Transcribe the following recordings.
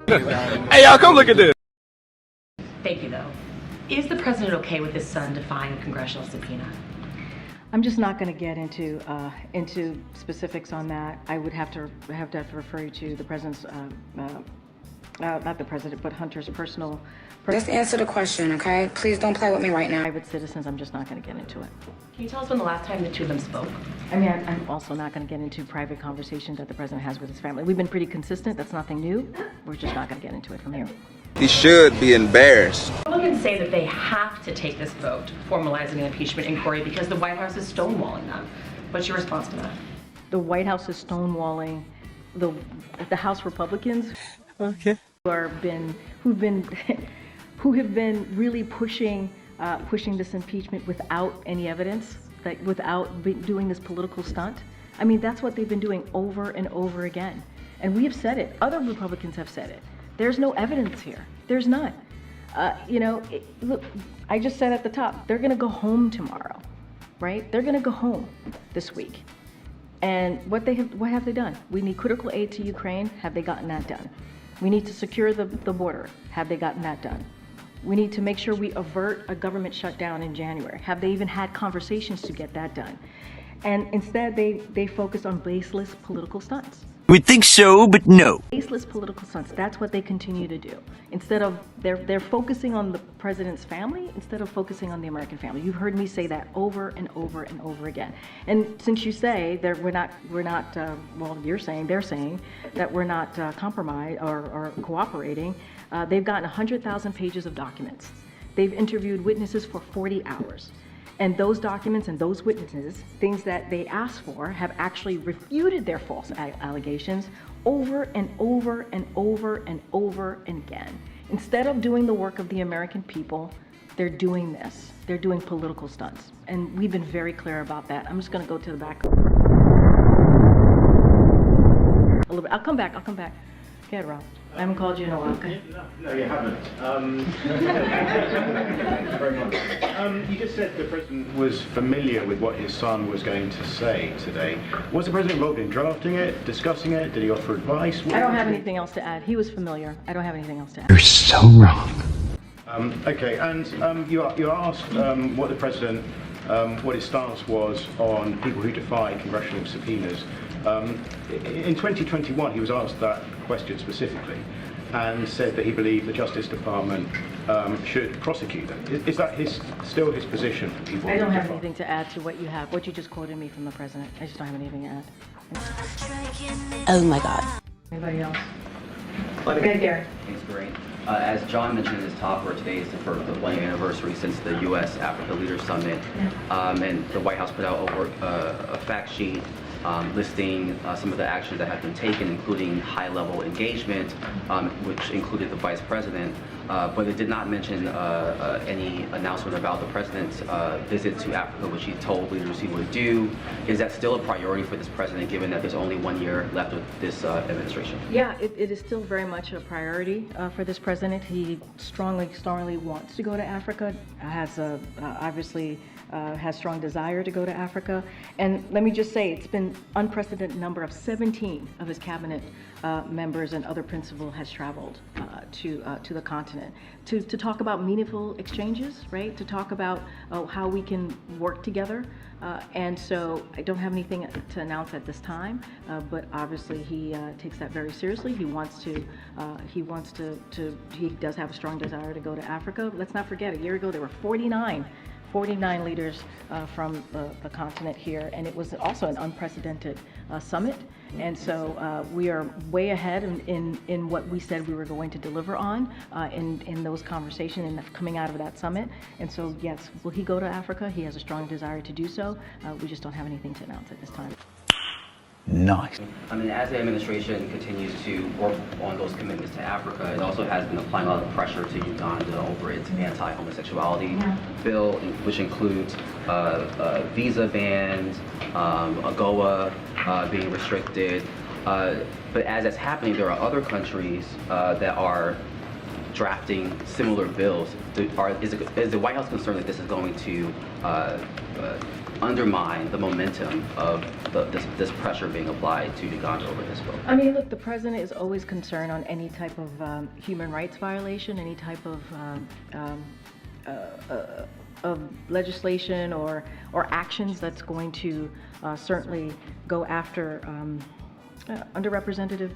Hey, y'all, come look at this. Thank you, though. Is the president okay with his son defying a congressional subpoena? I'm just not going to get into specifics on that. I would have to refer you to the president's, not the president, but Hunter's personal. Just answer the question, okay? Please don't play with me right now. Private citizens. I'm just not going to get into it. Can you tell us when the last time the two of them spoke? I mean, I'm also not going to get into private conversations that the president has with his family. We've been pretty consistent. That's nothing new. We're just not going to get into it from here. He should be embarrassed. Republicans say that they have to take this vote, formalizing an impeachment inquiry, because the White House is stonewalling them. What's your response to that? The White House is stonewalling the House Republicans. Okay. Who have been really pushing this impeachment without any evidence, like without doing this political stunt. I mean, that's what they've been doing over and over again. And we have said it. Other Republicans have said it. There's no evidence here. There's none. Look, I just said at the top, they're going to go home tomorrow, right? They're going to go home this week. And what have they done? We need critical aid to Ukraine. Have they gotten that done? We need to secure the border. Have they gotten that done? We need to make sure we avert a government shutdown in January. Have they even had conversations to get that done? And instead, they focus on baseless political stunts. We think so, but no. Baseless political stunts, that's what they continue to do. Instead of, they're focusing on the president's family instead of focusing on the American family. You've heard me say that over and over and over again. And since you say that they're saying that we're not compromised or cooperating, they've gotten 100,000 pages of documents. They've interviewed witnesses for 40 hours. And those documents and those witnesses, things that they asked for, have actually refuted their false allegations over and over and over and over and again. Instead of doing the work of the American people, they're doing this. They're doing political stunts. And we've been very clear about that. I'm just going to go to the back. A little bit. I'll come back. Go ahead, Rob. I haven't called you in a while. Okay? No, you haven't. Thank you very much. You just said the president was familiar with what his son was going to say today. Was the president involved in drafting it, discussing it? Did he offer advice? I don't have anything else to add. He was familiar. I don't have anything else to add. You're so wrong. Okay, and you asked what the president, what his stance was on people who defy congressional subpoenas. In 2021, he was asked that question specifically and said that he believed the Justice Department should prosecute them. Is that still his position for people? I don't have anything to add to what you just quoted me from the president. I just don't have anything to add. Oh my God. Anybody else? Okay, Gary. Thanks, Karine. As John mentioned in his talk, where today is the 1-year anniversary since the U.S.-Africa Leaders Summit, and the White House put out a fact sheet listing some of the actions that have been taken, including high-level engagement, which included the vice president, but it did not mention any announcement about the president's visit to Africa, which he told leaders he would do. Is that still a priority for this president, given that there's only 1 year left of this administration? Yeah, it is still very much a priority for this president. He strongly wants to go to Africa, has obviously has strong desire to go to Africa. And let me just say, it's been unprecedented number of 17 of his cabinet members and other principals has traveled to the continent to talk about meaningful exchanges, right? To talk about how we can work together. And so I don't have anything to announce at this time, but obviously he takes that very seriously. He does have a strong desire to go to Africa. Let's not forget, a year ago there were 49 leaders from the continent here, and it was also an unprecedented summit. And so we are way ahead in what we said we were going to deliver on in those conversations and coming out of that summit. And so, yes, will he go to Africa? He has a strong desire to do so. We just don't have anything to announce at this time. Nice. I mean, as the administration continues to work on those commitments to Africa, it also has been applying a lot of pressure to Uganda over its anti-homosexuality bill, which includes visa bans, AGOA being restricted. But as that's happening, there are other countries that are drafting similar bills. Is the White House concerned that this is going to undermine the momentum of this pressure being applied to Uganda over this vote? I mean, look, the president is always concerned on any type of human rights violation, any type of legislation or actions that's going to certainly go after underrepresented,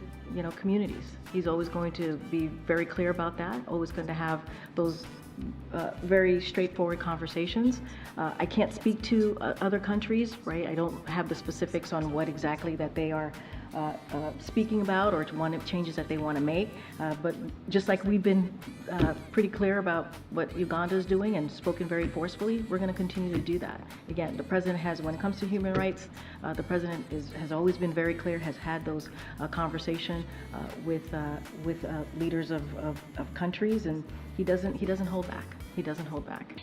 communities. He's always going to be very clear about that. Always going to have those very straightforward conversations. I can't speak to other countries, right? I don't have the specifics on what exactly that they are speaking about or changes that they want to make. But just like we've been pretty clear about what Uganda is doing and spoken very forcefully, we're going to continue to do that. Again, the president has, when it comes to human rights, the president has always been very clear, has had those conversations with leaders of countries, and he doesn't hold back. He doesn't hold back.